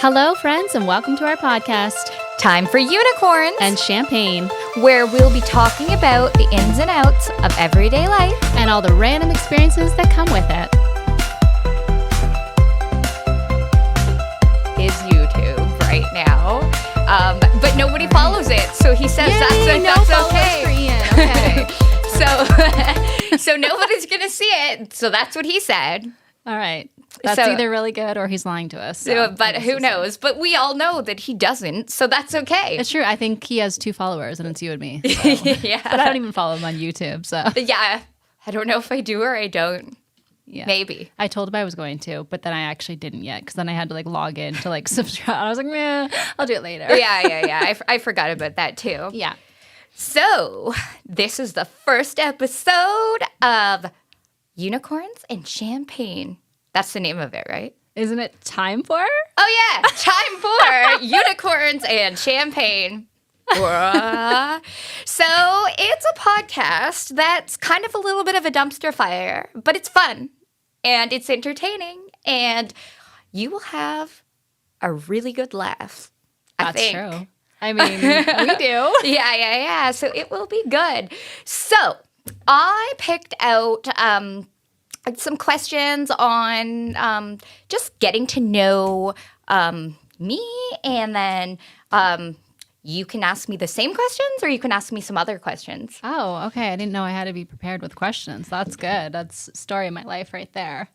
Hello, friends, and welcome to our podcast, Time for Unicorns, and Champagne, where we'll be talking about the ins and outs of everyday life and all the random experiences that come with it. Is YouTube right now, but nobody follows it, so he says that's okay. For Ian. Okay. So nobody's gonna see it. So that's what he said. All right. That's So- either really good or he's lying to us. But who knows? But we all know that he doesn't, so that's okay. It's true. I think he has 2 followers, and it's you and me. So. Yeah. But I don't even follow him on YouTube, so Yeah. I don't know if I do or I don't. yeah. Maybe. I told him I was going to, but then I actually didn't yet because then I had to log in to subscribe. I was like, meh, I'll do it later. Yeah. I forgot about that too. Yeah. So, this is the first episode of Unicorns and Champagne. That's the name of it, right? Isn't it time for? Oh, yeah. Time for Unicorns and Champagne. So, it's a podcast that's kind of a little bit of a dumpster fire, but it's fun and it's entertaining and you will have a really good laugh. I That's think. true. I mean, we do. Yeah. So it will be good. So I picked out some questions on just getting to know me, and then you can ask me the same questions, or you can ask me some other questions. Oh, okay. I didn't know I had to be prepared with questions. That's good. That's story of my life right there.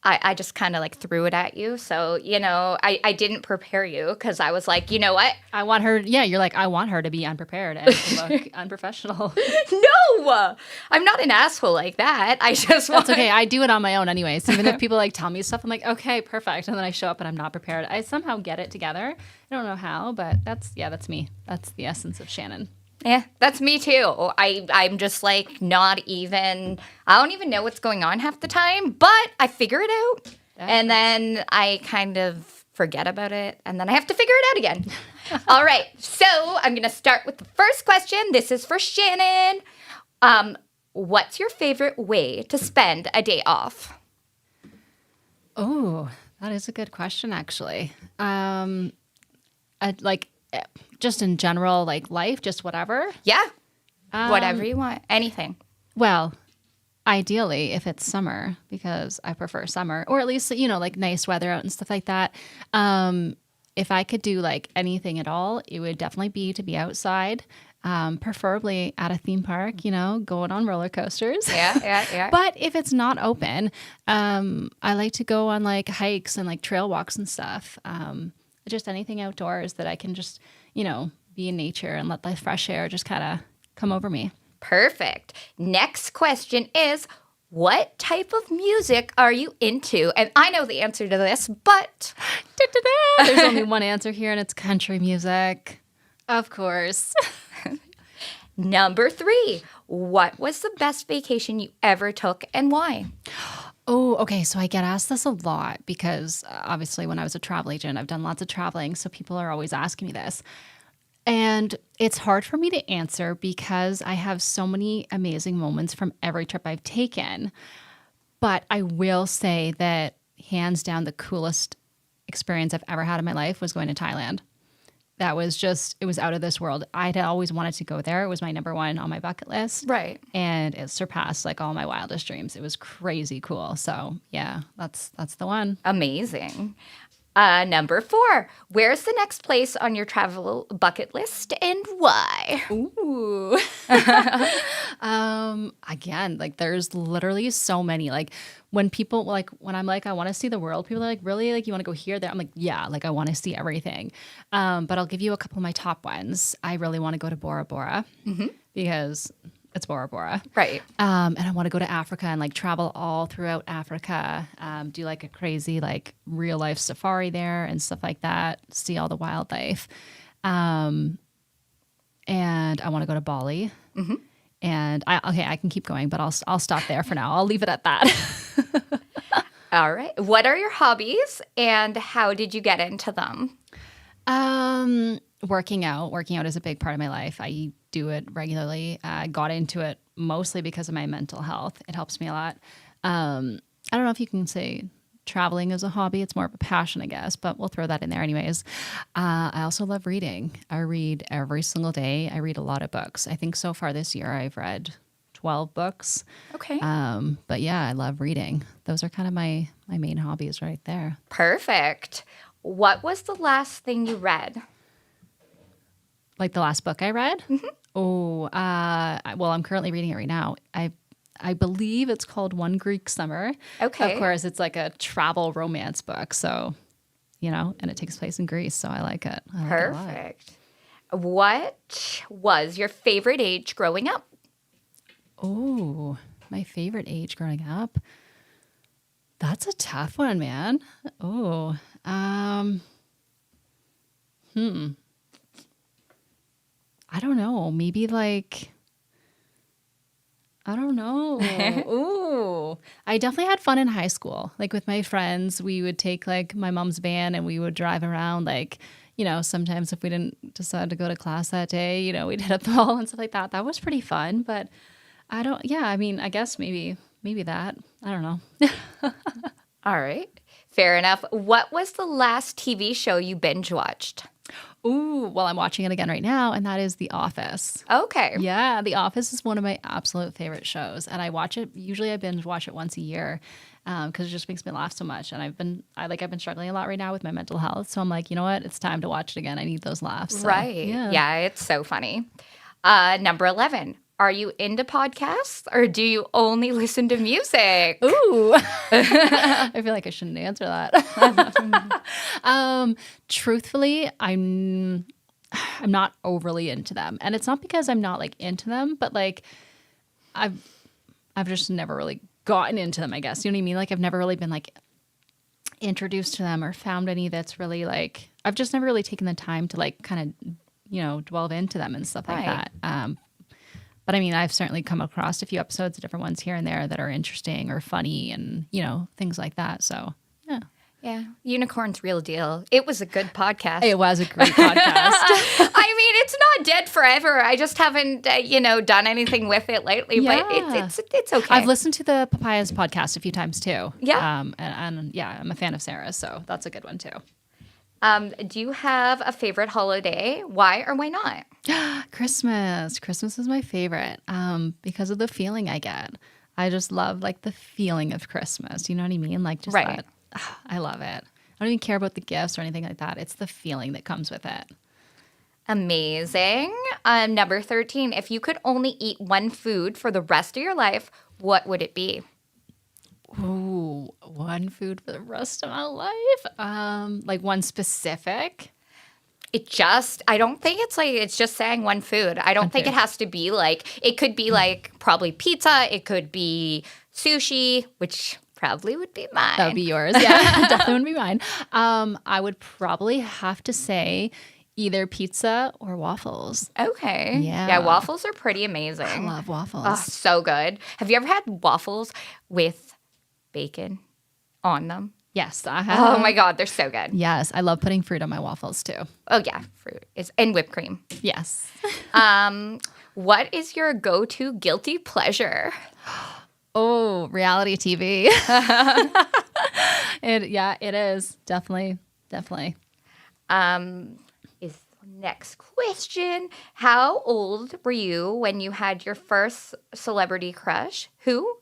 I just kind of threw it at you. So, I didn't prepare you because I was like, you know what? I want her, you're like, I want her to be unprepared and to look unprofessional. No, I'm not an asshole like that. I just want That's okay. I do it on my own anyways. Even if people tell me stuff, I'm like, okay, perfect. And then I show up and I'm not prepared. I somehow get it together. I don't know how, but that's me. That's the essence of Shannon. Yeah, that's me too. I'm just not even, I don't even know what's going on half the time, but I figure it out. And then I kind of forget about it, and then I have to figure it out again. All right, so I'm going to start with the first question. This is for Shannon. What's your favorite way to spend a day off? Oh, that is a good question, actually. Just in general, life, just whatever. Yeah, whatever you want, anything. Well, ideally, if it's summer, because I prefer summer, or at least, nice weather out and stuff like that. If I could do anything at all, it would definitely be to be outside, preferably at a theme park, going on roller coasters. Yeah. But if it's not open, I like to go on hikes and trail walks and stuff. Just anything outdoors that I can just, be in nature and let the fresh air just kind of come over me. Perfect. Next question is, what type of music are you into? And I know the answer to this, but There's only one answer here, and it's country music. Of course. Number 3, what was the best vacation you ever took and why? Oh, okay. So I get asked this a lot because obviously when I was a travel agent, I've done lots of traveling. So people are always asking me this. And it's hard for me to answer because I have so many amazing moments from every trip I've taken. But I will say that hands down, the coolest experience I've ever had in my life was going to Thailand. That was it was out of this world. I'd always wanted to go there. It was my number 1 on my bucket list. Right. And it surpassed all my wildest dreams. It was crazy cool. So yeah, that's the one. Amazing. Number 4, where's the next place on your travel bucket list and why? Ooh. Again, there's literally so many. When people when I'm I want to see the world, people are really? You want to go here, there? I'm yeah, I want to see everything. But I'll give you a couple of my top ones. I really want to go to Bora Bora because it's Bora Bora. Right. And I want to go to Africa and travel all throughout Africa, do a crazy real life safari there and stuff like that, see all the wildlife. And I want to go to Bali. Mm-hmm. And I can keep going, but I'll stop there for now. I'll leave it at that. All right. What are your hobbies and how did you get into them? Working out is a big part of my life. I do it regularly. I got into it mostly because of my mental health. It helps me a lot. I don't know if you can say traveling as a hobby. It's more of a passion, I guess, but we'll throw that in there anyways. I also love reading. I read every single day. I read a lot of books. I think so far this year I've read 12 books. Okay. But yeah, I love reading. Those are kind of my main hobbies right there. Perfect. What was the last thing you read? Like the last book I read? Oh, well, I'm currently reading it right now. I believe it's called One Greek Summer. Okay. Of course, it's like a travel romance book. So, and it takes place in Greece. So I like it. I like it a lot. Perfect. What was your favorite age growing up? Oh, my favorite age growing up. That's a tough one, man. Oh, I don't know. Maybe like, I don't know. Ooh, I definitely had fun in high school. Like with my friends, we would take like my mom's van and we would drive around. Like, sometimes if we didn't decide to go to class that day, we'd hit up the mall and stuff like that. That was pretty fun. But I guess maybe that. I don't know. All right. Fair enough. What was the last TV show you binge watched? Ooh, well, I'm watching it again right now, and that is The Office. Okay. Yeah, The Office is one of my absolute favorite shows, and I watch it. Usually, I binge watch it once a year because it just makes me laugh so much. And I've been struggling a lot right now with my mental health, so I'm like, you know what? It's time to watch it again. I need those laughs. So, Right. Yeah. Yeah, it's so funny. Number 11. Are you into podcasts or do you only listen to music? Ooh, I feel like I shouldn't answer that. Truthfully, I'm not overly into them, and it's not because I'm not like into them, but like I've just never really gotten into them. I guess you know what I mean. Like I've never really been like introduced to them or found any that's really like I've just never really taken the time to like kind of delve into them and stuff like Right. that. But I mean, I've certainly come across a few episodes of different ones here and there that are interesting or funny and, things like that. So, yeah. Yeah. Unicorn's Real Deal. It was a good podcast. It was a great podcast. I mean, it's not dead forever. I just haven't, done anything with it lately, but Yeah. it's okay. I've listened to the Papayas podcast a few times too. Yeah. And yeah, I'm a fan of Sarah's, so that's a good one too. Do you have a favorite holiday? Why or why not? Christmas. Christmas is my favorite because of the feeling I get. I just love like the feeling of Christmas. You know what I mean? Like just Right. that. I love it. I don't even care about the gifts or anything like that. It's the feeling that comes with it. Amazing. Number 13. If you could only eat one food for the rest of your life, what would it be? Ooh, one food for the rest of my life? Like one specific? I don't think it's just saying one food. I don't think food. it has to be it could be like probably pizza. It could be sushi, which probably would be mine. That would be yours. Yeah, definitely would be mine. I would probably have to say either pizza or waffles. Okay. Yeah. Yeah, waffles are pretty amazing. I love waffles. Oh, so good. Have you ever had waffles with bacon on them? Yes, I have. Oh my God, they're so good. Yes, I love putting fruit on my waffles too. Oh yeah, fruit is and whipped cream. Yes. What is your go-to guilty pleasure? Oh, reality TV. It is. Definitely. Is next question. How old were you when you had your first celebrity crush? Who?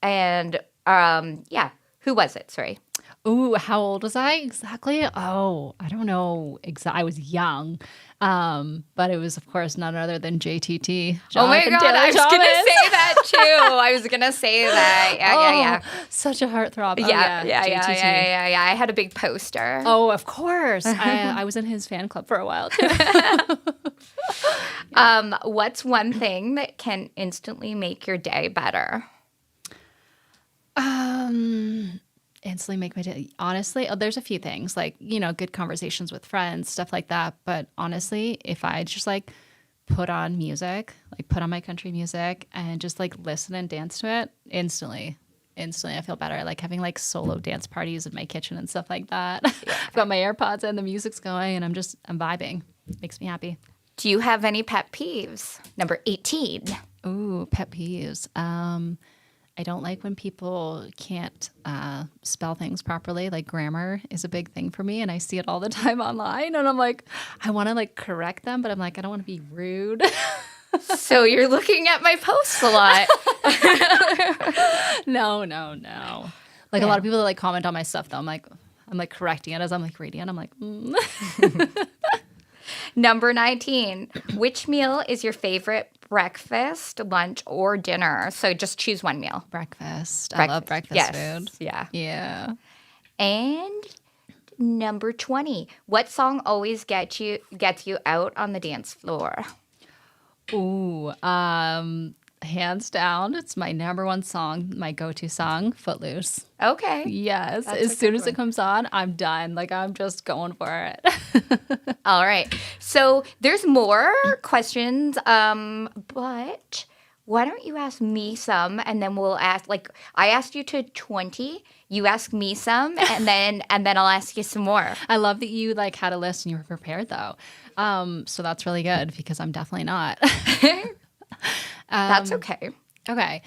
And who was it? Sorry. Ooh, how old was I exactly? Oh, I don't know. I was young. But it was, of course, none other than JTT. Oh my Jonathan God, Taylor I was going to Thomas. say that too. I was going to say that. Yeah. Such a heartthrob. Oh, Yeah. JTT. I had a big poster. Oh, of course. I was in his fan club for a while too. What's one thing that can instantly make your day better? Instantly make my day. Honestly, there's a few things like, good conversations with friends, stuff like that. But honestly, if I just like put on music, like put on my country music and just like listen and dance to it, instantly I feel better. Like having like solo dance parties in my kitchen and stuff like that. I've got my AirPods and the music's going and I'm vibing. Makes me happy. Do you have any pet peeves? Number 18. Ooh, pet peeves. I don't like when people can't spell things properly. Like grammar is a big thing for me, and I see it all the time online. And I'm like, I want to like correct them, but I'm like, I don't want to be rude. So you're looking at my posts a lot. No. Like a lot Yeah. of people that like comment on my stuff, though. I'm like correcting it as I'm like reading it. I'm like, Number 19. Which meal is your favorite breakfast, lunch, or dinner? So just choose one meal. breakfast. I love breakfast Yes. food. Yeah. Yeah. And number 20. What song always gets you out on the dance floor? Ooh, hands down, it's my number one song, my go-to song, Footloose. Okay. Yes, That's as a soon good as it one. comes on, I'm done. Like I'm just going for it. All right. So there's more questions, but why don't you ask me some, and then we'll ask. Like I asked you to 20, you ask me some, and then I'll ask you some more. I love that you like had a list and you were prepared though. So that's really good because I'm definitely not. That's okay. Okay.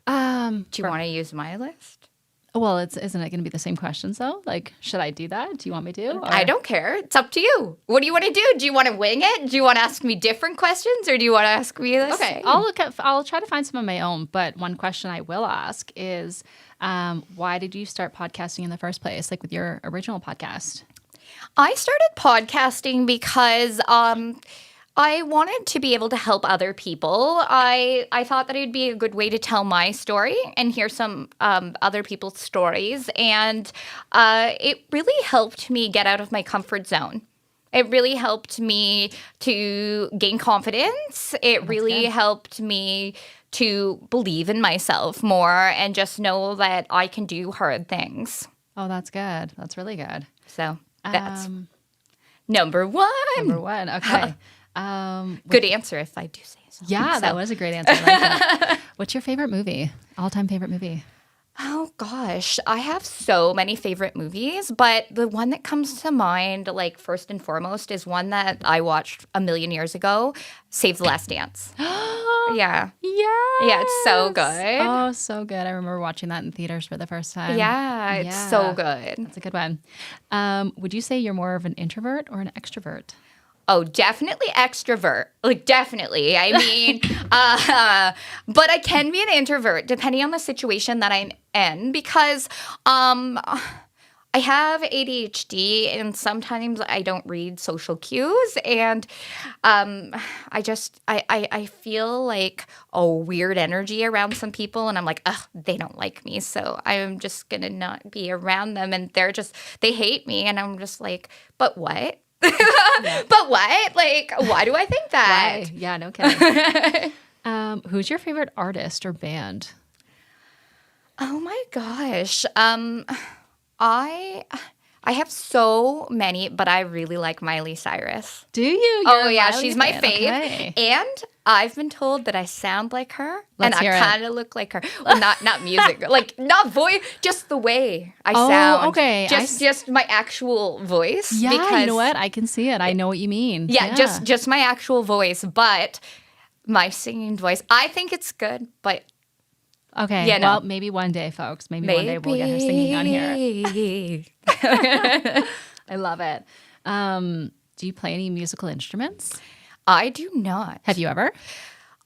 Do you want to use my list? Well, isn't it going to be the same questions though? Like, should I do that? Do you want me to? I don't care. It's up to you. What do you want to do? Do you want to wing it? Do you want to ask me different questions, or do you want to ask me the Okay, same? I'll try to find some of my own, but one question I will ask is, why did you start podcasting in the first place? Like with your original podcast? I started podcasting because I wanted to be able to help other people. I thought that it would be a good way to tell my story and hear some other people's stories. And it really helped me get out of my comfort zone. It really helped me to gain confidence. It really good. helped me to believe in myself more and just know that I can do hard things. Oh, that's good. That's really good. So that's Um, number one. number one. Okay. Good answer if I do say so. Yeah, that was a great answer. I like that. What's your favorite movie? All-time favorite movie? Oh gosh, I have so many favorite movies, but the one that comes to mind, like first and foremost, is one that I watched a million years ago, Save the Last Dance. Yeah. Yeah. It's so good. Oh, so good. I remember watching that in theaters for the first time. Yeah, it's so good. That's a good one. Would you say you're more of an introvert or an extrovert? Oh, definitely extrovert. Like, definitely. I mean, but I can be an introvert depending on the situation that I'm in because I have ADHD and sometimes I don't read social cues and I feel like a weird energy around some people and I'm like, ugh, they don't like me. So I'm just going to not be around them and they hate me and I'm just like, but what? But what? Like, why do I think that? Why? Yeah, no kidding. Who's your favorite artist or band? Oh my gosh. I have so many, but I really like Miley Cyrus. Do you? Oh yeah, she's my fave. Okay. And I've been told that I sound like her Let's and hear I it. kind of look like her. Well, not music, like not voice, just the way I Oh, sound. okay. Just my actual voice. Yeah, because, you know what? I can see it. I know what you mean. Yeah, just my actual voice, but my singing voice. I think it's good, but Okay. Yeah, no. Well, maybe one day, folks. Maybe one day we'll get her singing on here. I love it. Do you play any musical instruments? I do not. Have you ever?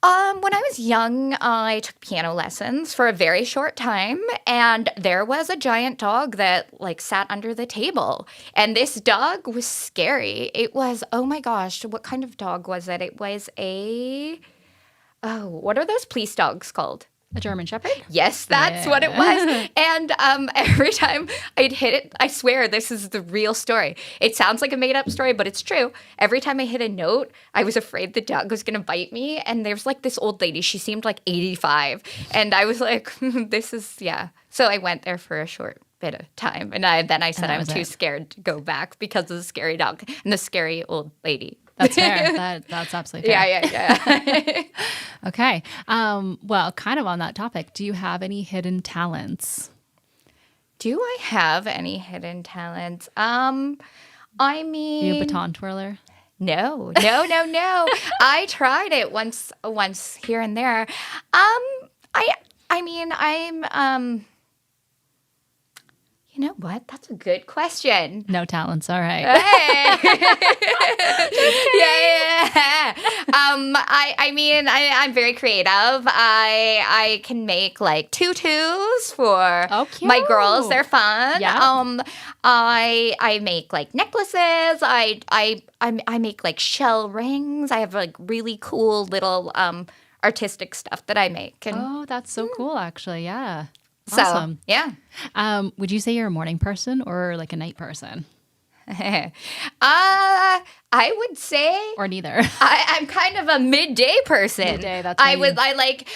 When I was young, I took piano lessons for a very short time, and there was a giant dog that like sat under the table. And this dog was scary. It was, oh my gosh, what kind of dog was it? It was what are those police dogs called? A German Shepherd? Yes, that's what it was. And every time I'd hit it, I swear this is the real story. It sounds like a made up story, but it's true. Every time I hit a note, I was afraid the dog was going to bite me. And there's like this old lady. She seemed like 85. And I was like, this is, yeah. So I went there for a short bit of time. And then I said that I'm was too it. scared to go back because of the scary dog and the scary old lady. That's fair. That's absolutely fair. Yeah. Okay. Well, kind of on that topic, do you have any hidden talents? Do I have any hidden talents? I Are mean, you a baton twirler? No. I tried it once here and there. I I mean, you know what? That's a good question. No talents, all right. Hey. Yeah. I mean, I'm very creative. I can make like tutus for Oh, my girls. cute. They're fun. Yeah. I make like necklaces. I make like shell rings. I have like really cool little artistic stuff that I make. And Oh, that's so cool, actually. Yeah. so, Awesome. yeah. Would you say you're a morning person or like a night person? I would say Or neither? I'm kind of a midday person. Midday, that's I me. would. I like.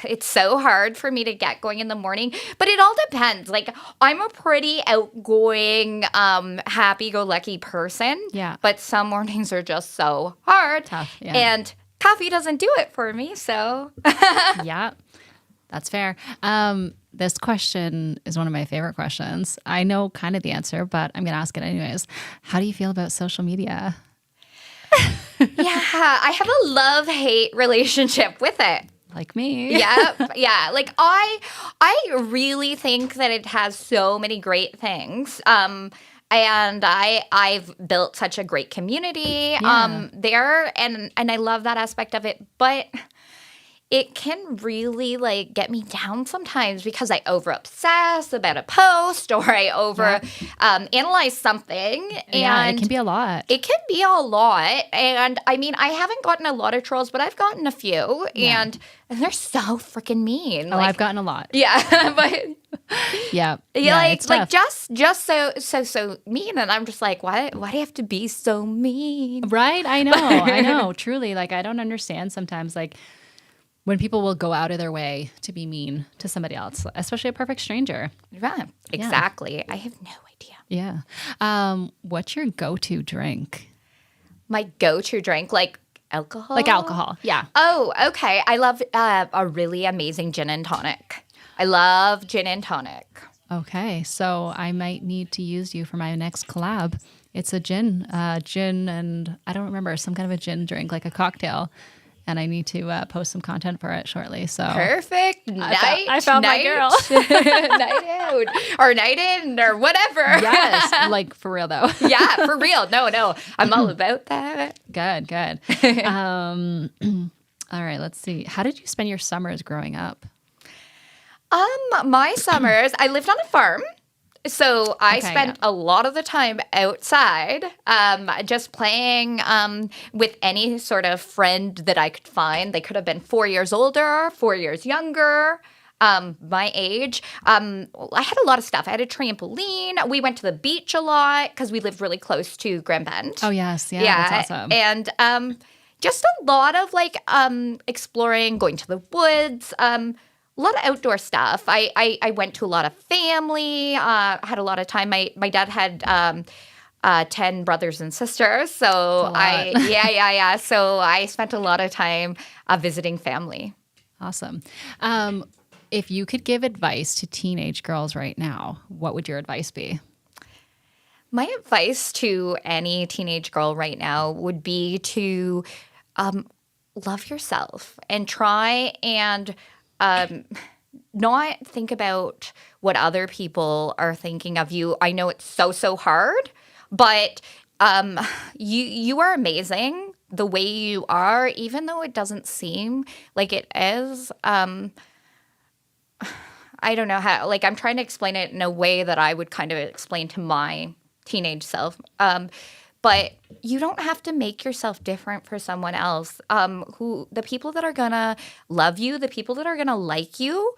It's so hard for me to get going in the morning, but it all depends. Like I'm a pretty outgoing, happy-go-lucky person. Yeah. But some mornings are just so hard. Tough, yeah. And coffee doesn't do it for me. So Yeah, that's fair. This question is one of my favorite questions. I know kind of the answer, but I'm going to ask it anyways. How do you feel about social media? yeah, I have a love-hate relationship with it. Like me. Yeah. Like I really think that it has so many great things. And I've built such a great community Yeah. there, and I love that aspect of it. But it can really like get me down sometimes because I over obsess about a post or I over analyze something. Yeah, And it can be a lot. it can be a lot. And I mean, I haven't gotten a lot of trolls, but I've gotten a few. Yeah. And they're so freaking mean. Oh, like, I've gotten a lot. yeah, but Yeah. yeah, it's like tough. just so mean. And I'm just like, why do you have to be so mean? Right? I know. Truly. Like, I don't understand sometimes, like, when people will go out of their way to be mean to somebody else, especially a perfect stranger. Yeah, exactly. I have no idea. Yeah. What's your go-to drink? My go-to drink, like alcohol. Like alcohol. Yeah. Oh, okay. I love a really amazing gin and tonic. I love gin and tonic. Okay. So I might need to use you for my next collab. It's a gin and I don't remember, some kind of a gin drink, like a cocktail. And I need to post some content for it shortly. So Perfect. I found my girl. Night out or night in or whatever. Yes, like for real though. Yeah, for real. No. I'm all about that. Good. All right, let's see. How did you spend your summers growing up? My summers, I lived on a farm. So I Okay, spent a lot of the time outside, just playing with any sort of friend that I could find. They could have been 4 years older, 4 years younger, my age. I had a lot of stuff. I had a trampoline. We went to the beach a lot because we lived really close to Grand Bend. Oh yes, yeah, that's awesome. And just a lot of like exploring, going to the woods. A lot of outdoor stuff. I went to a lot of family. Had a lot of time. My dad had 10 brothers and sisters, so yeah. So I spent a lot of time visiting family. Awesome. If you could give advice to teenage girls right now, what would your advice be? My advice to any teenage girl right now would be to love yourself and try and not think about what other people are thinking of you. I know it's so hard, but you are amazing the way you are, even though it doesn't seem like it is. I don't know how. Like I'm trying to explain it in a way that I would kind of explain to my teenage self. But you don't have to make yourself different for someone else. The people that are gonna love you, the people that are gonna like you,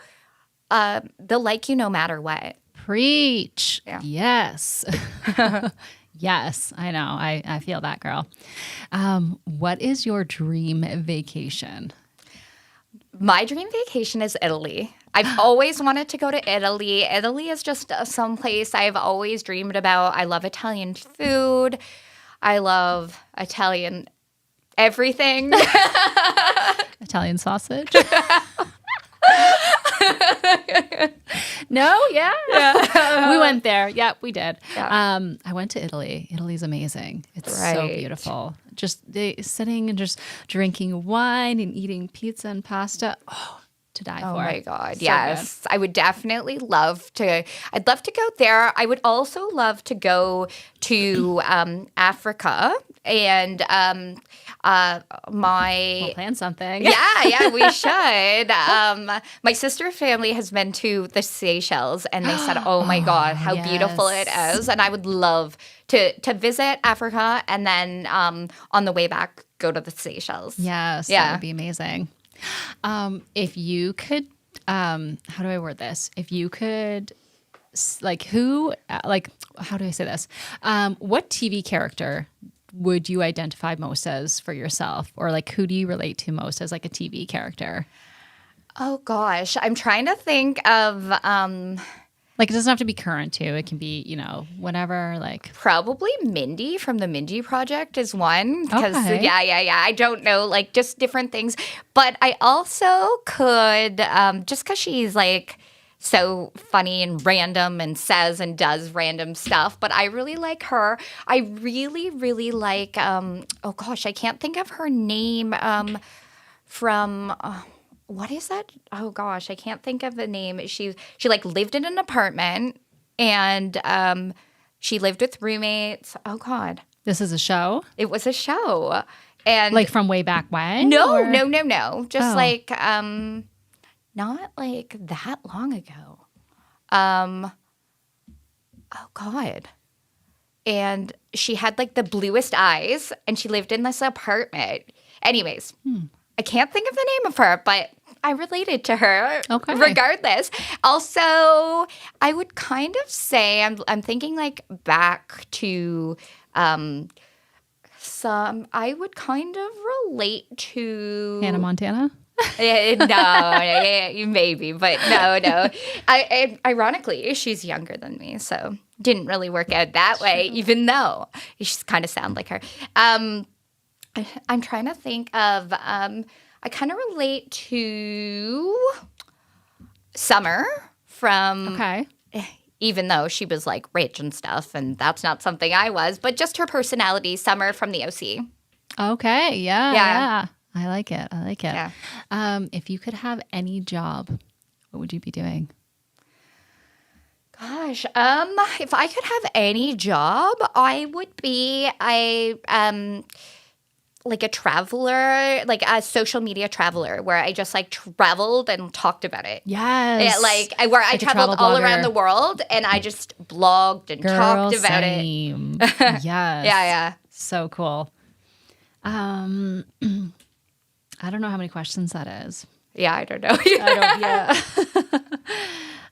they'll like you no matter what. Preach. Yeah. Yes. Yes, I know. I feel that, girl. What is your dream vacation? My dream vacation is Italy. I've always wanted to go to Italy. Italy is just some place I've always dreamed about. I love Italian food. I love Italian everything. Italian sausage? No, yeah. We went there. Yeah, we did. Yeah. I went to Italy. Italy's amazing. It's so Right. beautiful. Just sitting and just drinking wine and eating pizza and pasta. Oh, to die Oh for. my God. So Yes. I would definitely love to. I'd love to go there. I would also love to go to Africa and my. We'll plan something. Yeah, we should. My sister family has been to the Seychelles, and they said, "Oh my God, how beautiful it yes. is!" And I would love to visit Africa, and then on the way back, go to the Seychelles. Yes, that Yeah. would be amazing. If you could, how do I word this? If you could, how do I say this? What TV character would you identify most as for yourself? Or like, who do you relate to most as like a TV character? Oh gosh, I'm trying to think of Like, it doesn't have to be current too. It can be, whatever, like. probably Mindy from the Mindy Project is one because Okay. yeah. I don't know, like just different things, but I also could just because she's like so funny and random and says and does random stuff. But I really like her. I really like. Oh gosh, I can't think of her name. From. What is that? Oh gosh, I can't think of the name. She like lived in an apartment and she lived with roommates. Oh God, This is a show? it was a show. And Like from way back when? no, or- no. Just Oh. like not like that long ago. Oh God. And she had like the bluest eyes and she lived in this apartment. Anyways, I can't think of the name of her, but I related to her Okay. regardless. Also, I would kind of say I'm thinking like back to I would kind of relate to Hannah Montana? no, maybe, but no. Ironically, she's younger than me, so didn't really work out that way. Even though she kind of sound like her. I'm trying to think of. I kind of relate to Summer from. Okay. Even though she was like rich and stuff, and that's not something I was, but just her personality, Summer from the OC. Okay. Yeah. Yeah. I like it. Yeah. If you could have any job, what would you be doing? Gosh, if I could have any job, I would be like a traveler, like a social media traveler, where I just like traveled and talked about it. Yes. Yeah, where I Like a traveled travel all around blogger. the world and I just blogged and talked about it. same. Yes. Yeah. So cool. I don't know how many questions that is. Yeah, I don't know. I don't.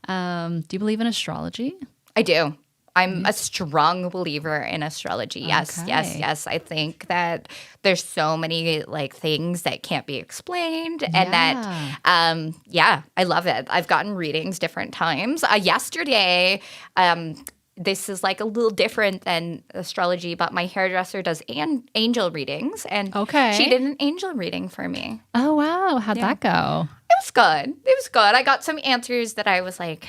Yeah. Do you believe in astrology? I do. I'm a strong believer in astrology. Yes, Okay. yes. I think that there's so many like things that can't be explained, and that I love it. I've gotten readings different times. Yesterday, this is like a little different than astrology, but my hairdresser does angel readings, and Okay. she did an angel reading for me. Oh wow, how'd that go? It was good. It was good. I got some answers that I was like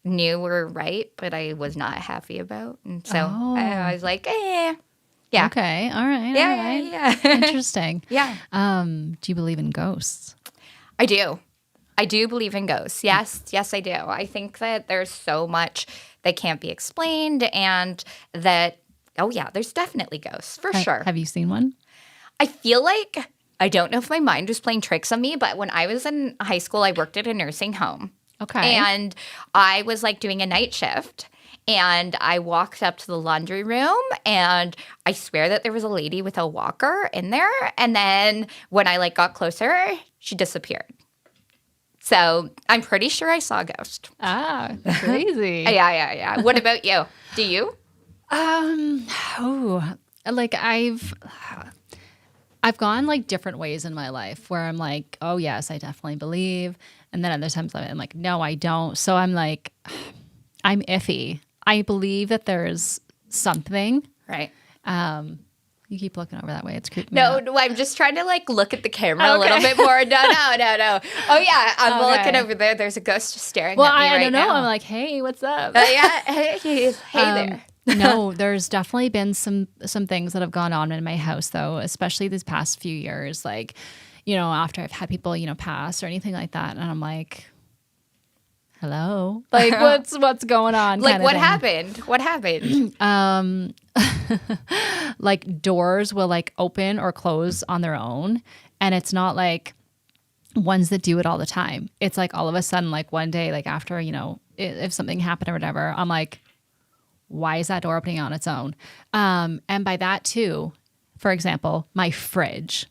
knew were right, but I was not happy about, and so I was like, yeah. Okay. All right. Yeah, all right. yeah. Interesting. Yeah. Do you believe in ghosts? I do. I do believe in ghosts. Yes, I do. I think that there's so much that can't be explained, and that, there's definitely ghosts, for sure. Have you seen one? I feel like, I don't know if my mind was playing tricks on me, but when I was in high school, I worked at a nursing home. Okay. And I was like doing a night shift. And I walked up to the laundry room, and I swear that there was a lady with a walker in there. And then when I like got closer, she disappeared. So I'm pretty sure I saw a ghost. Ah, crazy. Yeah. What about you? Do you? Like I've gone like different ways in my life where I'm like, oh yes, I definitely believe, and then other times I'm like, no, I don't. So I'm like, I'm iffy. I believe that there's something. Right. You keep looking over that way. It's creeping me No, out. I'm just trying to like look at the camera a little bit more. No. Oh yeah, I'm Okay. looking over there. There's a ghost just staring Well, at me I right don't know. now. I'm like, hey, what's up? Yeah. Hey there. No, there's definitely been some things that have gone on in my house though, especially these past few years. Like, after I've had people, pass or anything like that. And I'm like, hello, like what's going on? Like, kind of what thing. happened? What happened? Like doors will like open or close on their own. And it's not like ones that do it all the time. It's like all of a sudden, like one day, like after, if something happened or whatever, I'm like, why is that door opening on its own? And by that too, for example, my fridge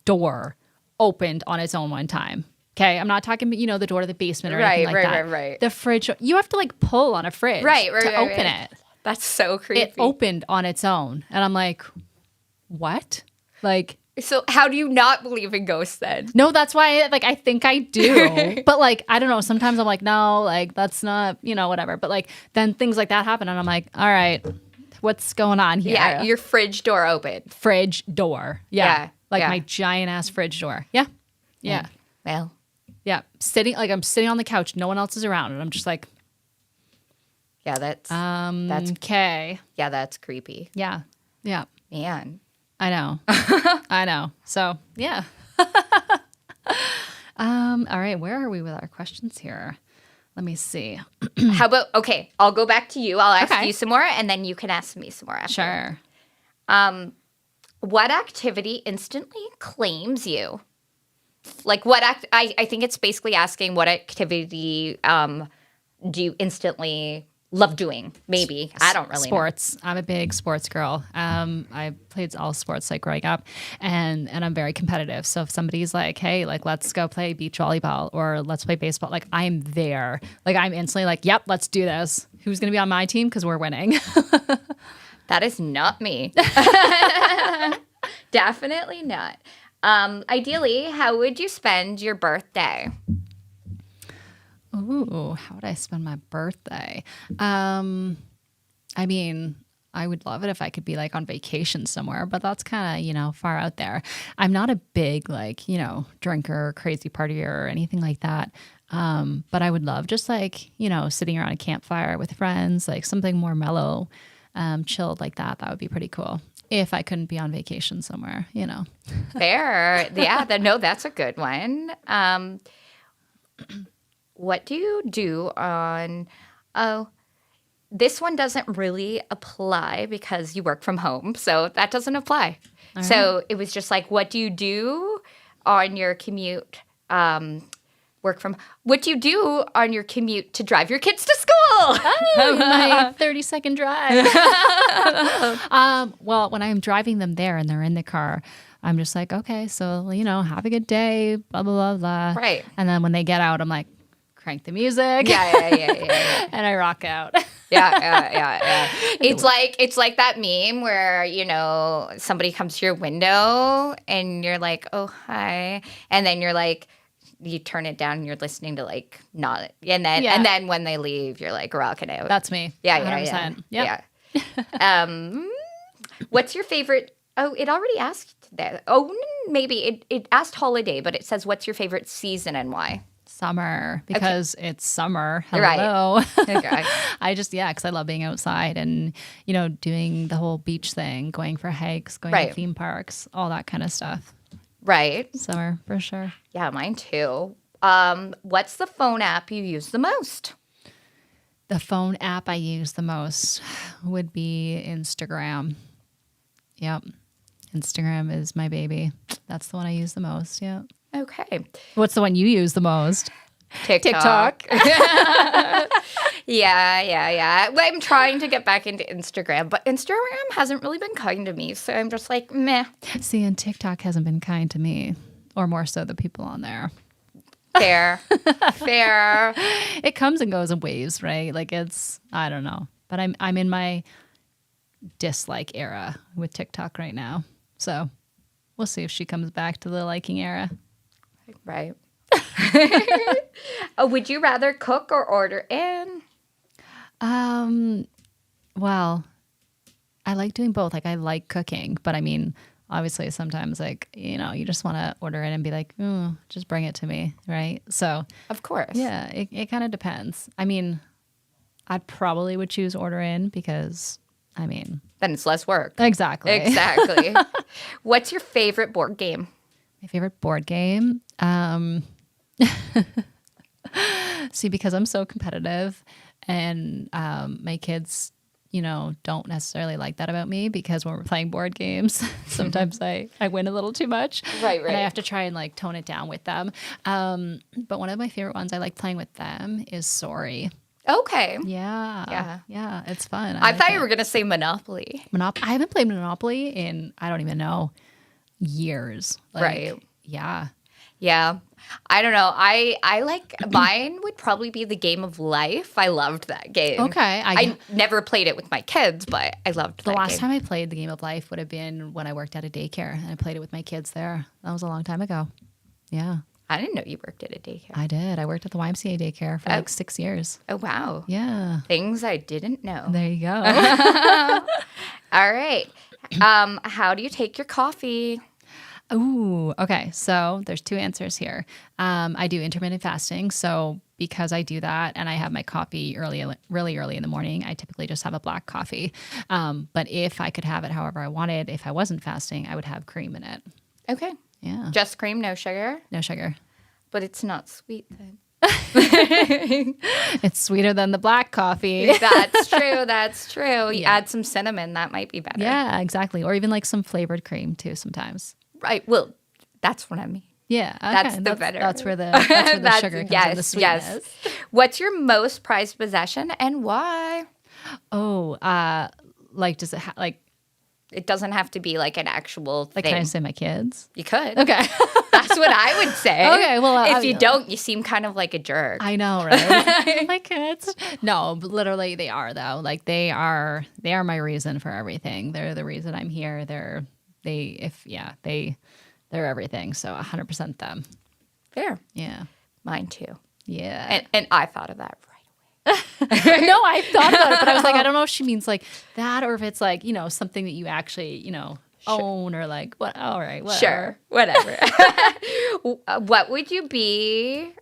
door opened on its own one time. Okay. I'm not talking about, the door to the basement or anything like that. Right. The fridge, you have to like pull on a fridge to open it. That's so creepy. It opened on its own. And I'm like, what? Like, so how do you not believe in ghosts then? no, that's why I think I do. But like, I don't know. Sometimes I'm like, no, like that's not, whatever. But like then things like that happen and I'm like, all right, what's going on here? Yeah, your fridge door opened. Fridge door. Yeah. Like yeah. my giant ass fridge door. Yeah. Yeah. Well, Yeah. I'm sitting on the couch. No one else is around. And I'm just like, yeah, that's okay. yeah, that's creepy. Yeah. Yeah. Man. I know. I know. So yeah. All right. Where are we with our questions here? Let me see. How about, okay, I'll go back to you. I'll ask Okay. you some more and then you can ask me some more after. Sure. What activity instantly claims you? Like I think it's basically asking what activity do you instantly love doing? Maybe. I don't really know. Sports. I'm a big sports girl. I played all sports like growing up and I'm very competitive. So if somebody's like, hey, like let's go play beach volleyball or let's play baseball, like I'm there. Like I'm instantly like, yep, let's do this. Who's gonna be on my team? Because we're winning. That is not me. Definitely not. Ideally, how would you spend your birthday? Ooh, how would I spend my birthday? I mean, I would love it if I could be like on vacation somewhere, but that's kind of, far out there. I'm not a big like, drinker, crazy partier or anything like that. But I would love just like, sitting around a campfire with friends, like something more mellow, chilled like that. That would be pretty cool. If I couldn't be on vacation somewhere, Fair. Yeah, that's a good one. What do you do on, this one doesn't really apply because you work from home, so that doesn't apply. All So it was just like, what do you do on your commute, what do you do on your commute to drive your kids to school? My 30-second drive. Well, when I'm driving them there and they're in the car, I'm just like, okay, so, have a good day, blah, blah, blah, blah. Right. And then when they get out, I'm like, crank the music. Yeah. And I rock out. Yeah. It's like that meme where, somebody comes to your window and you're like, oh, hi. And then you're like, you turn it down and you're listening to like not. And then when they leave, you're like rocking out. That's me. Yeah. 100%. Yep. Yeah. What's your favorite? Oh, it already asked that. Oh, maybe it asked holiday, but it says, what's your favorite season and why? Summer, because it's summer. Right. Hello. Okay. because I love being outside and, doing the whole beach thing, going for hikes, going Right. to theme parks, all that kind of stuff. Right. Summer, for sure. Yeah, mine too. What's the phone app you use the most? The phone app I use the most would be Instagram. Yep. Instagram is my baby. That's the one I use the most. Yep. Okay. What's the one you use the most? TikTok. Yeah. Well, I'm trying to get back into Instagram, but Instagram hasn't really been kind to me. So I'm just like, meh. See, and TikTok hasn't been kind to me, or more so the people on there. Fair. It comes and goes in waves, right? Like I don't know. But I'm in my dislike era with TikTok right now. So we'll see if she comes back to the liking era. Right. Would you rather cook or order in? Well, I like doing both. Like I like cooking, but I mean, obviously sometimes like, you just want to order it and be like, oh, just bring it to me. Right. So Of course. yeah, it kind of depends. I mean, I probably would choose order in because I mean, Then it's less work. exactly. Exactly. What's your favorite board game? My favorite board game. See, because I'm so competitive and my kids, don't necessarily like that about me because when we're playing board games, sometimes I win a little too much. Right. And I have to try and like tone it down with them. But one of my favorite ones I like playing with them is Sorry. Okay. Yeah. Yeah. Yeah. It's fun. I like thought it. you were going to say Monopoly. I haven't played Monopoly in, I don't even know, years. Right. Yeah. Yeah. I don't know. I like mine would probably be the Game of Life. I loved that game. Okay. I never played it with my kids, but I loved The that last game. time I played the Game of Life would have been when I worked at a daycare and I played it with my kids there. That was a long time ago. Yeah, I didn't know you worked at a daycare. I did. I worked at the YMCA daycare for like 6 years. Oh, wow. Yeah. Things I didn't know. There you go. All right. How do you take your coffee? Ooh, okay. So there's 2 answers here. I do intermittent fasting. So because I do that and I have my coffee really early in the morning, I typically just have a black coffee. But if I could have it however I wanted, if I wasn't fasting, I would have cream in it. Okay. Yeah. Just cream, no sugar, No sugar. but it's not sweet then. It's sweeter than the black coffee. That's true. That's true. You add some cinnamon, that might be better. Yeah, exactly. Or even like some flavored cream too sometimes. Right. Well, that's what I mean. Yeah, okay. That's the better. That's where the sugar comes in, the sweetness. Yes. What's your most prized possession and why? Oh, like does it like It doesn't have to be like an actual can thing. I say my kids? You could. Okay. That's what I would say. Okay, well, if you don't, you seem kind of like a jerk. I know, right? My kids. No, but literally they are though. Like they are my reason for everything. They're the reason I'm here. They're everything. So 100% them. Fair. Yeah. Mine too. Yeah. And I thought of that right away. No, I thought about it, but I was like, I don't know if she means like that or if it's like, something that you actually, own or like, what? All right. Whatever. Sure. Whatever. What would you be?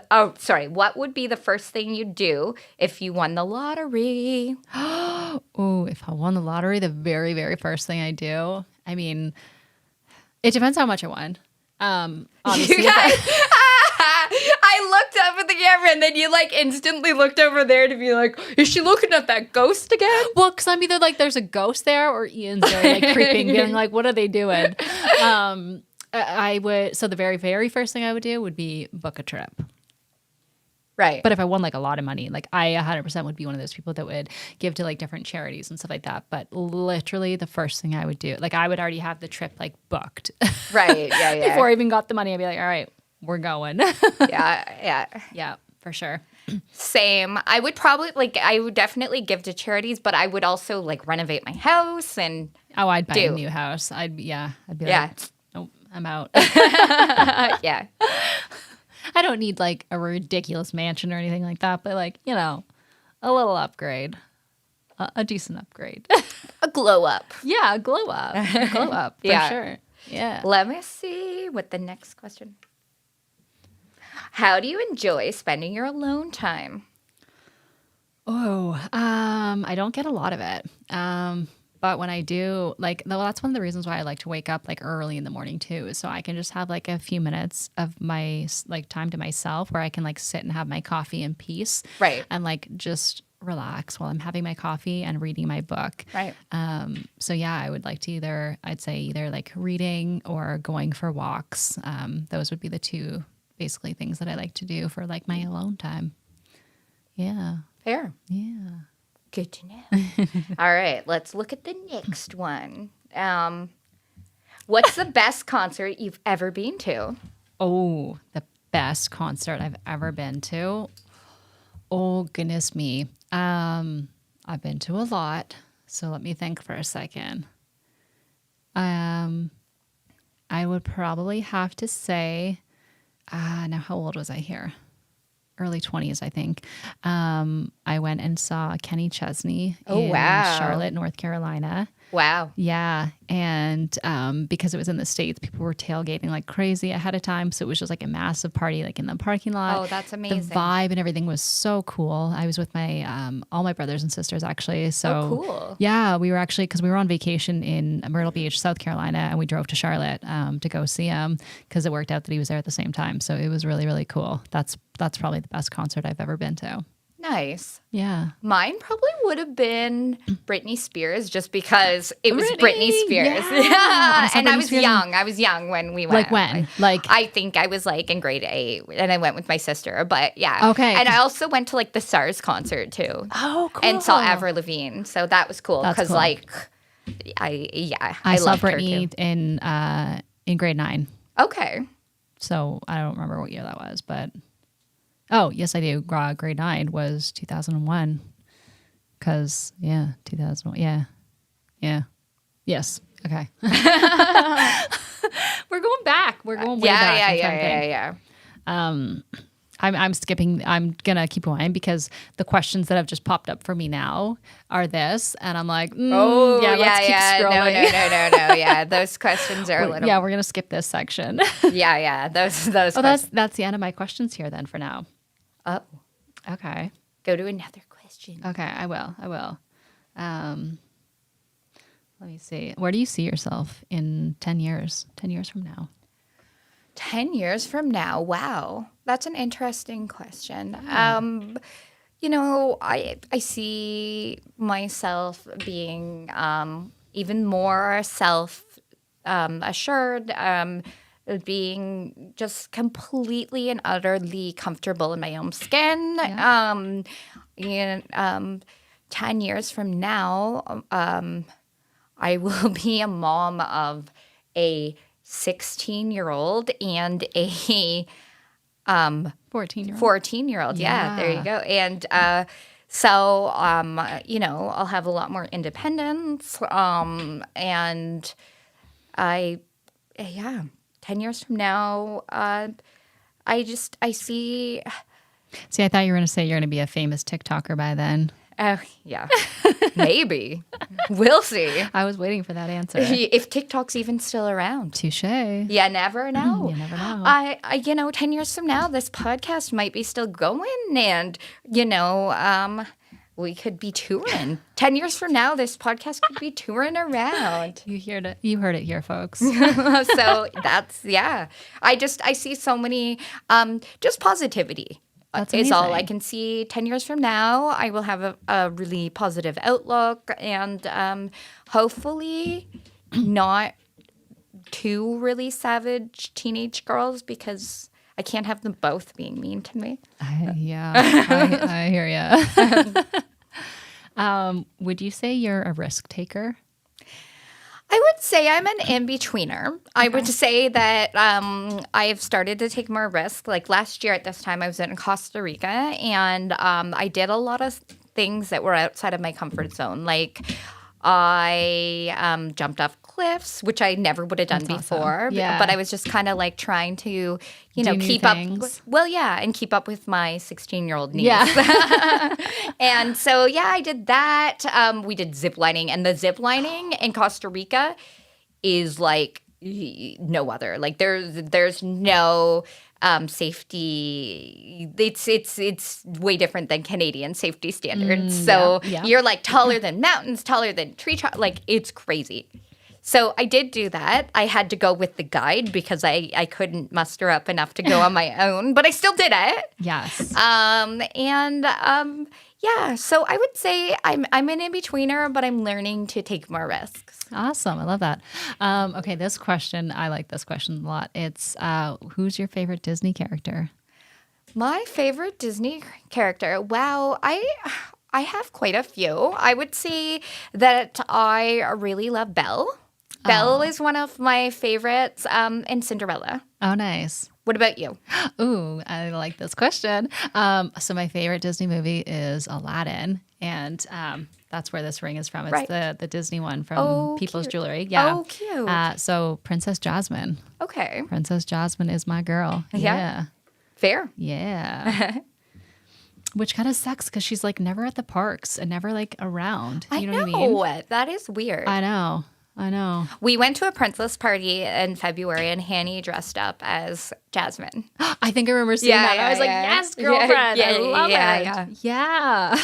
Oh, sorry. What would be the first thing you'd do if you won the lottery? Oh, if I won the lottery, the very, very first thing I do, I mean, it depends how much I won. Obviously, You guys, I looked up at the camera and then you like instantly looked over there to be like, is she looking at that ghost again? well, because I'm either like there's a ghost there or Ian's there like creeping, being like, what are they doing? I would. So the very, very first thing I would do would be book a trip. Right. But if I won like a lot of money, like I 100% would be one of those people that would give to like different charities and stuff like that. But literally the first thing I would do, like I would already have the trip like booked. Right. Yeah. Yeah. Before I even got the money, I'd be like, all right, we're going. Yeah. Yeah. Yeah, for sure. Same. I would definitely give to charities, but I would also like renovate my house and Oh, I'd buy a Do. new house. I'd be yeah. like, nope, I'm out. Yeah. I don't need like a ridiculous mansion or anything like that, but like, a little upgrade, a decent upgrade. A glow up. Yeah, glow up, for Yeah. sure. Yeah. Let me see what the next question. How do you enjoy spending your alone time? Oh, I don't get a lot of it. But when I do, like, that's one of the reasons why I like to wake up like early in the morning too, is so I can just have like a few minutes of my like time to myself where I can like sit and have my coffee in peace, Right. and like just relax while I'm having my coffee and reading my book. Right. So yeah, I would like to I'd say either like reading or going for walks. Those would be the 2 basically things that I like to do for like my alone time. Yeah. Fair. Yeah. Good to know. All right, let's look at the next one. What's the best concert you've ever been to? Oh, the best concert I've ever been to. Oh, goodness me. I've been to a lot, so let me think for a second. I would probably have to say, now how old was I here? Early 20s, I think. I went and saw Kenny Chesney Oh, in wow. Charlotte, North Carolina. Wow. Yeah. And because it was in the States, people were tailgating like crazy ahead of time. So it was just like a massive party, like in the parking lot. Oh, that's amazing. The vibe and everything was so cool. I was with my, all my brothers and sisters actually. So Oh, cool. yeah, we were actually, because we were on vacation in Myrtle Beach, South Carolina, and we drove to Charlotte to go see him because it worked out that he was there at the same time. So it was really, really cool. That's probably the best concert I've ever been to. Nice. Yeah. Mine probably would have been Britney Spears just because it was Britney, Britney Spears. yeah. And Britney I was Spears. young. I was young when we went. Like when? Like I think I was like in grade 8 and I went with my sister. But yeah. Okay. And I also went to like the SARS concert too. oh, cool. And saw Avril Lavigne. So that was cool That's because cool. like I saw loved her Britney too. in grade 9. Okay. So I don't remember what year that was, but yes, I do. Grade 9 was 2001. Because 2001. Yeah. Yes. Okay. We're going back. We're going way back. I'm trying to think. Yeah. I'm skipping. I'm gonna keep going because the questions that have just popped up for me now are this, and I'm like, let's keep scrolling. No. Yeah, those questions are a little. Yeah, we're gonna skip this section. Yeah. Those. Oh, that's the end of my questions here then for now. Oh, Okay. go to another question. Okay, I will. Let me see. Where do you see yourself in 10 years? 10 years from now? 10 years from now. Wow. That's an interesting question. I see myself being even more assured, being just completely and utterly comfortable in my own skin. Yeah. 10 years from now, I will be a mom of a 16-year-old and a 14-year-old. 14-year-old. Yeah, there you go. And I'll have a lot more independence. And 10 years from now, I see. See, I thought you were going to say you're going to be a famous TikToker by then. Oh, yeah. Maybe. We'll see. I was waiting for that answer. If TikTok's even still around. Touche. You never know. You never know. 10 years from now, this podcast might be still going and, we could be touring. 10 years from now, this podcast could be touring around. You heard it here, folks. So that's, I see so many, just positivity. That's is all amazing. I can see. 10 years from now, I will have a really positive outlook and hopefully not two really savage teenage girls because I can't have them both being mean to me. I hear you. Would you say you're a risk taker? I would say I'm an in-betweener. I would say that I have started to take more risks. Like last year at this time, I was in Costa Rica, and I did a lot of things that were outside of my comfort zone. Like I jumped off cliffs, which I never would have done That's before. awesome. Yeah. But I was just kind of like trying to, Do new keep things. up. Well, yeah, and keep up with my 16-year-old niece. Yeah. And so, I did that. We did zip lining, and the zip lining in Costa Rica is like no other. Like there's no safety. It's way different than Canadian safety standards. Yeah. You're like taller than mountains, taller than like it's crazy. So I did do that. I had to go with the guide because I couldn't muster up enough to go on my own, but I still did it. Yes. So I would say I'm an in-betweener, but I'm learning to take more risks. Awesome. I love that. Okay, this question, I like this question a lot. It's who's your favorite Disney character? My favorite Disney character. Wow, I have quite a few. I would say that I really love Belle. Belle is one of my favorites, and Cinderella. Oh, nice. What about you? Ooh, I like this question. So my favorite Disney movie is Aladdin, and that's where this ring is from. It's Right. the Disney one from Oh, People's cute. Jewelry. Yeah. Oh, cute. So Princess Jasmine. Okay, Princess Jasmine is my girl. Yeah. fair. Yeah. which kind of sucks because she's like never at the parks and never like around. I You know. know what I mean? That is weird. I know. We went to a princess party in February, and Hanny dressed up as Jasmine. I think I remember seeing that. I was like, yes, girlfriend. I love it. Yeah.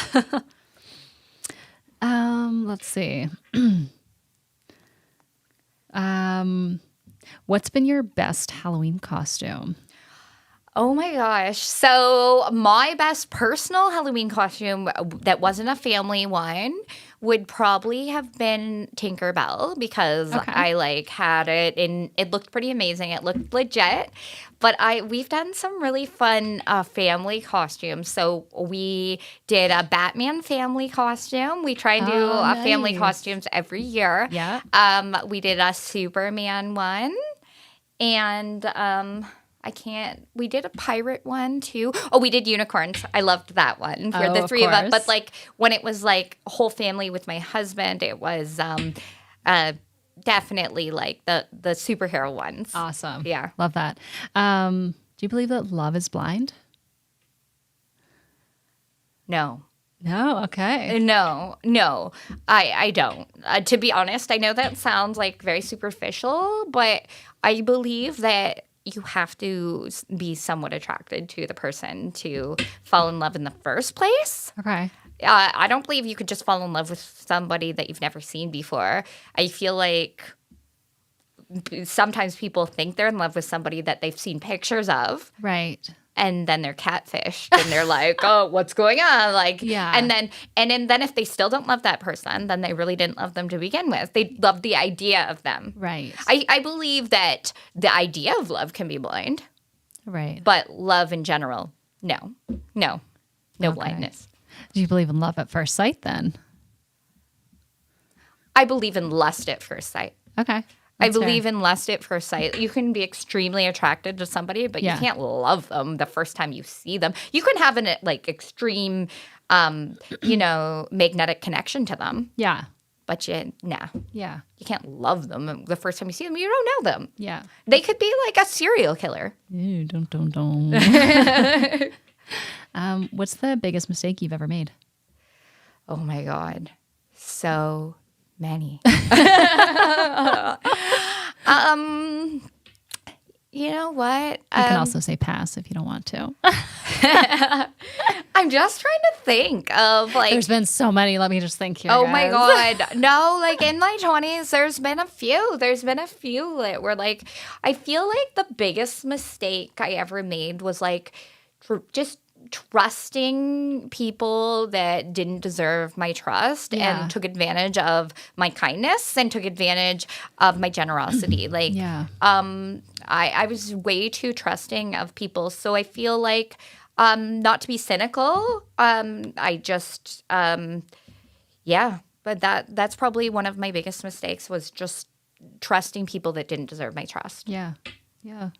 Let's see. What's been your best Halloween costume? Oh my gosh. So my best personal Halloween costume that wasn't a family one would probably have been Tinkerbell because Okay. I like had it and it looked pretty amazing. It looked legit. But we've done some really fun family costumes. So we did a Batman family costume. We try and do family nice. costumes every year. Yeah. We did a Superman one. And we did a pirate one too. Oh, we did unicorns. I loved that one for the of three of us. course. But like when it was like a whole family with my husband, it was definitely like the superhero ones. Awesome. Yeah. Love that. Do you believe that love is blind? No. No. Okay. No, I don't. To be honest, I know that sounds like very superficial, but I believe that you have to be somewhat attracted to the person to fall in love in the first place. Okay. I don't believe you could just fall in love with somebody that you've never seen before. I feel like sometimes people think they're in love with somebody that they've seen pictures of. Right. And then they're catfished and they're like, oh, what's going on? Like, Yeah. And then if they still don't love that person, then they really didn't love them to begin with. They loved the idea of them. Right. I believe that the idea of love can be blind, Right. but love in general, no blindness. Do you believe in love at first sight then? I believe in lust at first sight. Okay. I believe in lust at first sight. You can be extremely attracted to somebody, but Yeah. you can't love them the first time you see them. You can have an extreme, magnetic connection to them, Yeah. but you can't love them the first time you see them. You don't know them. Yeah. They could be like a serial killer. Ew, don't. What's the biggest mistake you've ever made? Oh my God, so many. You know what? You can also say pass if you don't want to. I'm just trying to think of like. There's been so many. Let me just think here. Oh my guys. God. No, like in my 20s, there's been a few that were like, I feel like the biggest mistake I ever made was like just trusting people that didn't deserve my trust Yeah. and took advantage of my kindness and took advantage of my generosity. Like, Yeah. I was way too trusting of people. So I feel like, not to be cynical, I just, but that's probably one of my biggest mistakes was just trusting people that didn't deserve my trust. Yeah. Yeah.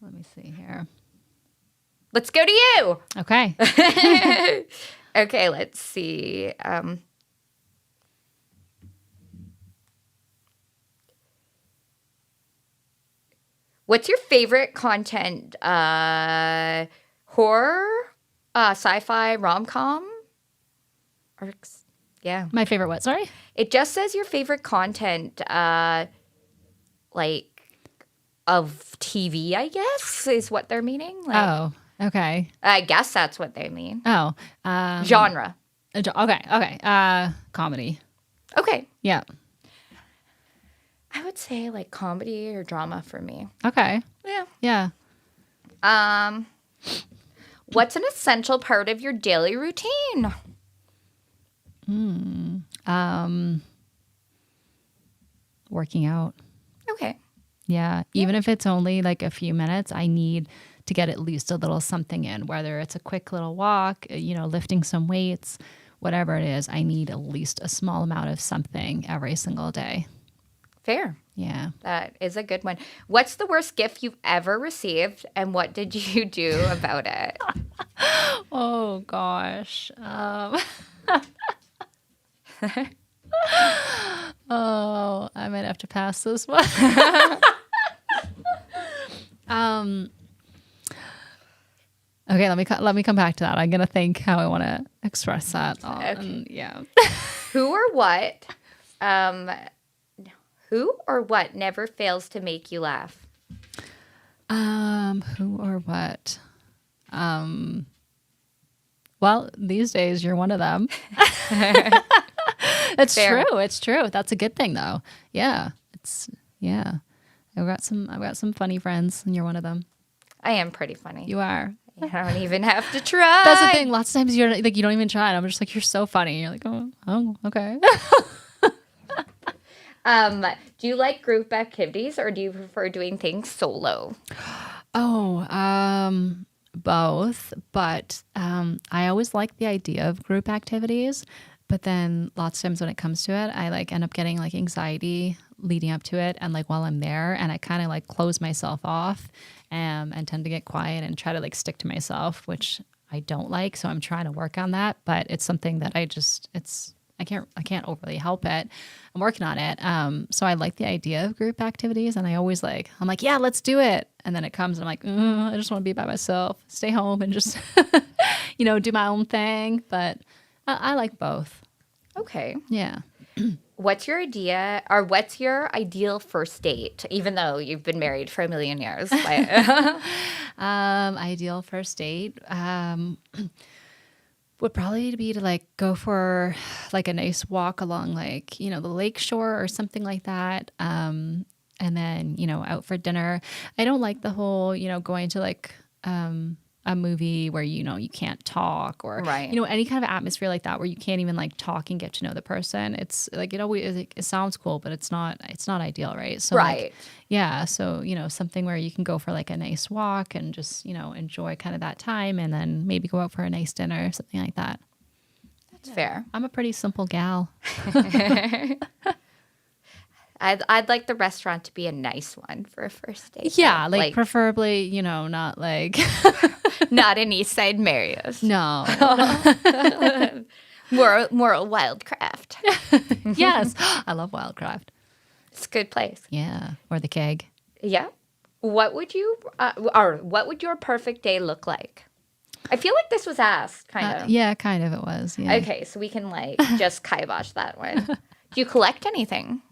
Let me see here. Let's go to you. Okay. Okay, let's see. What's your favorite content? Horror, sci-fi, rom-com? Yeah. My favorite what? Sorry? It just says your favorite content, like of TV, I guess, is what they're meaning. Like, Oh, okay. I guess that's what they mean. Oh. Genre. Okay. Comedy. Okay. Yeah. I would say like comedy or drama for me. Okay. Yeah. Yeah. What's an essential part of your daily routine? Working out. Okay. Yeah. Even if it's only like a few minutes, I need to get at least a little something in, whether it's a quick little walk, lifting some weights, whatever it is, I need at least a small amount of something every single day. Fair. Yeah. That is a good one. What's the worst gift you've ever received and what did you do about it? Oh gosh. Oh, I might have to pass this one. Okay, let me come back to that. I'm gonna think how I want to express that. Yeah. Who or what? Who or what never fails to make you laugh? Who or what? Well, these days you're one of them. It's Fair. true. It's true. That's a good thing though. Yeah. Yeah. I've got some funny friends and you're one of them. I am pretty funny. You are. I don't even have to try. That's the thing. Lots of times you're like, you don't even try. And I'm just like, you're so funny. You're like, oh, okay. Do you like group activities or do you prefer doing things solo? Both. But I always like the idea of group activities. But then lots of times when it comes to it, I like end up getting like anxiety leading up to it. And like while I'm there, and I kind of like close myself off and tend to get quiet and try to like stick to myself, which I don't like. So I'm trying to work on that. But it's something that I can't overly help it. I'm working on it. So I like the idea of group activities, and I'm like, yeah, let's do it. And then it comes, and I'm like, I just want to be by myself, stay home, and just, do my own thing. But I like both. Okay. Yeah. What's your ideal first date? Even though you've been married for a million years. Ideal first date. Would probably be to like go for like a nice walk along like, the lake shore or something like that. And then, out for dinner. I don't like the whole, going to like a movie where, you can't talk or, Right. Any kind of atmosphere like that where you can't even like talk and get to know the person. It's like, it sounds cool, but it's not ideal. Right. So Right. like, yeah. So, something where you can go for like a nice walk and just, enjoy kind of that time and then maybe go out for a nice dinner or something like that. That's fair. I'm a pretty simple gal. I'd like the restaurant to be a nice one for a first date. Yeah. Like preferably, not like, not an East Side Mario's. no. More Wildcraft. Yes. I love Wildcraft. It's a good place. Yeah. Or the keg. Yeah. What would your perfect day look like? I feel like this was asked, kind of. Yeah, kind of it was. Yeah. Okay, so we can just kibosh that one. Do you collect anything?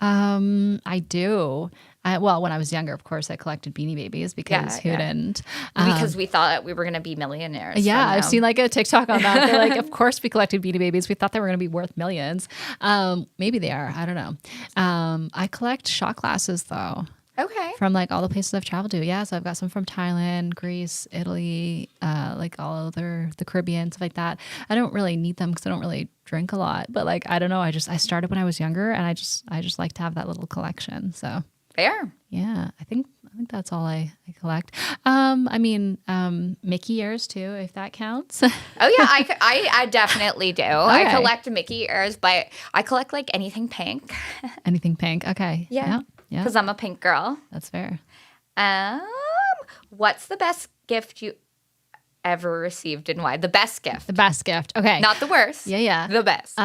I do. When I was younger, of course, I collected Beanie Babies because who didn't? Because we thought we were going to be millionaires. Yeah, somehow. I've seen like a TikTok on that. They're like, of course we collected Beanie Babies. We thought they were going to be worth millions. Maybe they are. I don't know. I collect shot glasses though. Okay. From like all the places I've traveled to. Yeah. So I've got some from Thailand, Greece, Italy, like all over the Caribbean, stuff like that. I don't really need them because I don't really drink a lot. But like, I don't know. I started when I was younger and I just like to have that little collection. So Fair. yeah, I think that's all I collect. Mickey ears too, if that counts. Oh yeah, I definitely do. I Okay. collect Mickey ears, but I collect like anything pink. Anything pink. Okay. Yeah. Yeah. Because I'm a pink girl. That's fair. What's the best gift you ever received and why? The best gift, The best gift. Okay. not the worst. Yeah. The best.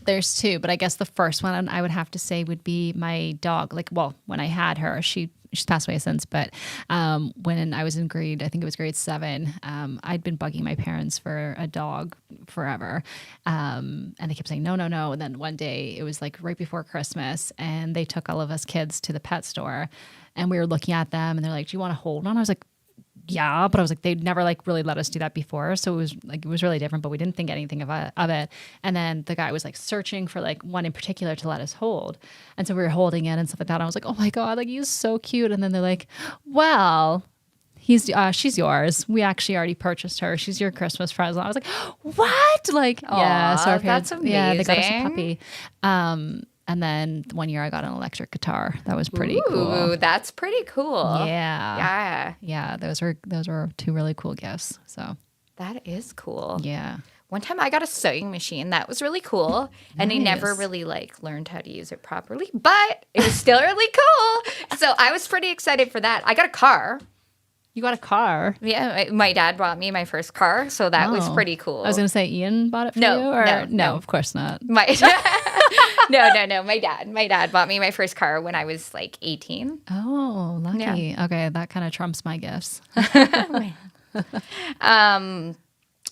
There's two, but I guess the first one I would have to say would be my dog. Like, well, when I had her, she's passed away since, but when I was in I think it was grade 7, I'd been bugging my parents for a dog forever. And they kept saying, no, no, no. And then one day it was like right before Christmas and they took all of us kids to the pet store and we were looking at them and they're like, do you want to hold one? I was like, yeah, but I was like, they'd never like really let us do that before. So it was really different, but we didn't think anything of it. And then the guy was like searching for like one in particular to let us hold. And so we were holding it and stuff like that. And I was like, oh my God, like he's so cute. And then they're like, well, she's yours. We actually already purchased her. She's your Christmas present. I was like, what? Like, yeah. So our parents, that's yeah, they got us a amazing. puppy. And then one year I got an electric guitar. That was pretty Ooh, cool. that's pretty cool. Yeah. Yeah. Yeah, those were two really cool gifts. So That is cool. yeah. One time I got a sewing machine. That was really cool. And I never Nice. really learned how to use it properly, but it was still really cool. So I was pretty excited for that. I got a car. You got a car. Yeah, my dad bought me my first car, so that was Oh. pretty cool. I was gonna say Ian bought it for No, you, or no. of course not. My no, my dad bought me my first car when I was like 18. Oh, lucky. Okay, that kind of trumps my gifts.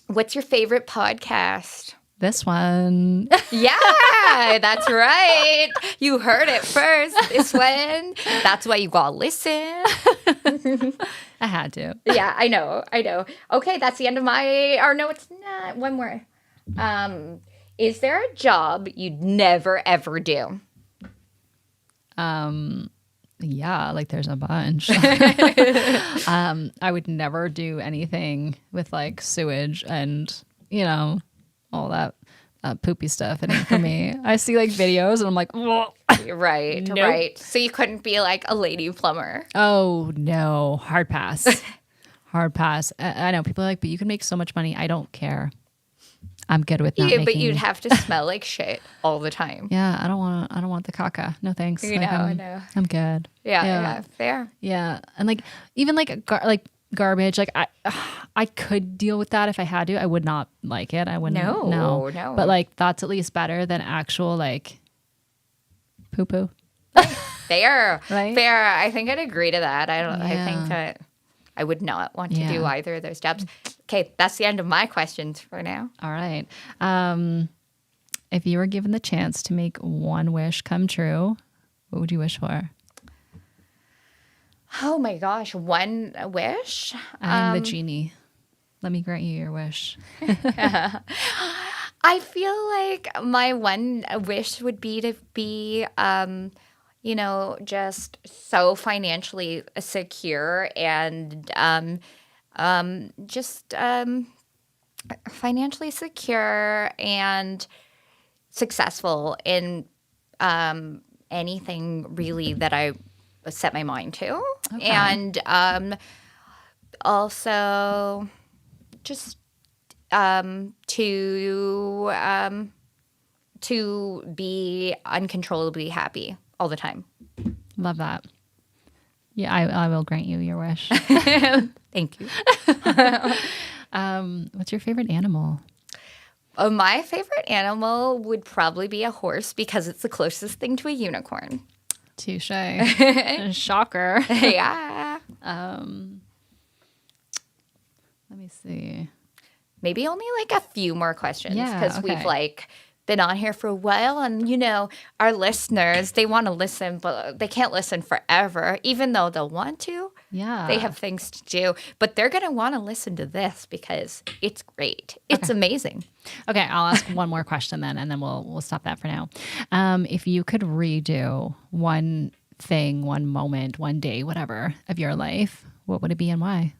What's your favorite podcast? This one. Yeah, that's right. You heard it first. This one. That's why you gotta listen. I had to. Yeah, I know. Okay, that's the end of my. Or no, it's not. One more. Is there a job you'd never ever do? Yeah, like there's a bunch. I would never do anything with like sewage and, all that poopy stuff. It ain't for me. I see like videos and I'm like, whoa. Right, Nope. right. So you couldn't be like a lady plumber. Oh no, hard pass. Hard pass. I know people are like, but you can make so much money. I don't care. I'm good with not Yeah, but making. you'd have to smell like shit all the time. Yeah, I don't want the caca. No thanks. You know, I know. I'm good. Yeah, fair. Yeah, and like even like garbage, like I could deal with that if I had to. I would not like it. I wouldn't. No. But like that's at least better than actual like poo poo. Fair. Right? Fair. I think I'd agree to that. I Yeah. think that I would not want to do Yeah. either of those jobs. Okay, that's the end of my questions for now. All right. If you were given the chance to make one wish come true, what would you wish for? Oh my gosh, one wish. I'm the genie. Let me grant you your wish. I feel like my one wish would be to be, just so financially secure and financially secure and successful in anything really that I set my mind to. Okay. And also just to be uncontrollably happy all the time. Love that. Yeah, I will grant you your wish. Thank you. What's your favorite animal? My favorite animal would probably be a horse because it's the closest thing to a unicorn. Touche. Shocker. Yeah. Let me see. Maybe only like a few more questions Yeah, because okay. we've like been on here for a while and our listeners, they want to listen but they can't listen forever even though they'll want to. Yeah. They have things to do, but they're going to want to listen to this because it's great. It's amazing. Okay, I'll ask one more question then, and then we'll stop that for now. If you could redo one thing, one moment, one day, whatever of your life, what would it be and why?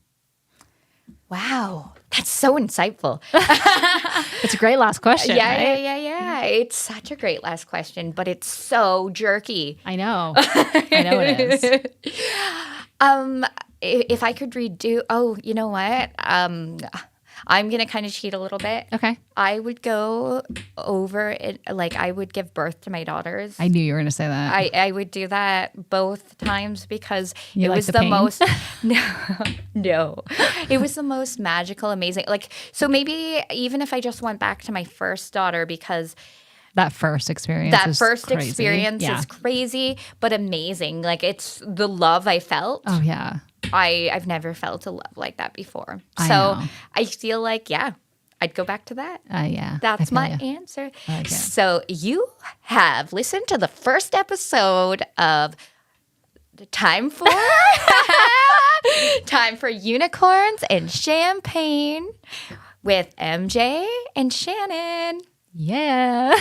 Wow. That's so insightful. It's a great last question. right? Yeah. It's such a great last question, but it's so jerky. I know. I know it is. If I could redo, you know what? I'm going to kind of cheat a little bit. Okay. I would go over it, like I would give birth to my daughters. I knew you were going to say that. I would do that both times because You it like was the the pain? most no. It was the most magical, amazing. Like so maybe even if I just went back to my first daughter because that first experience that is first crazy. experience Yeah. is crazy but amazing. Like it's the love I felt. Oh, yeah. I've never felt a love like that before. I So know. I feel like I'd go back to that. Yeah. I That's feel my ya. answer. I like it. So you have listened to the first episode of Time for Time for Unicorns and Champagne with MJ and Shannon. Yeah.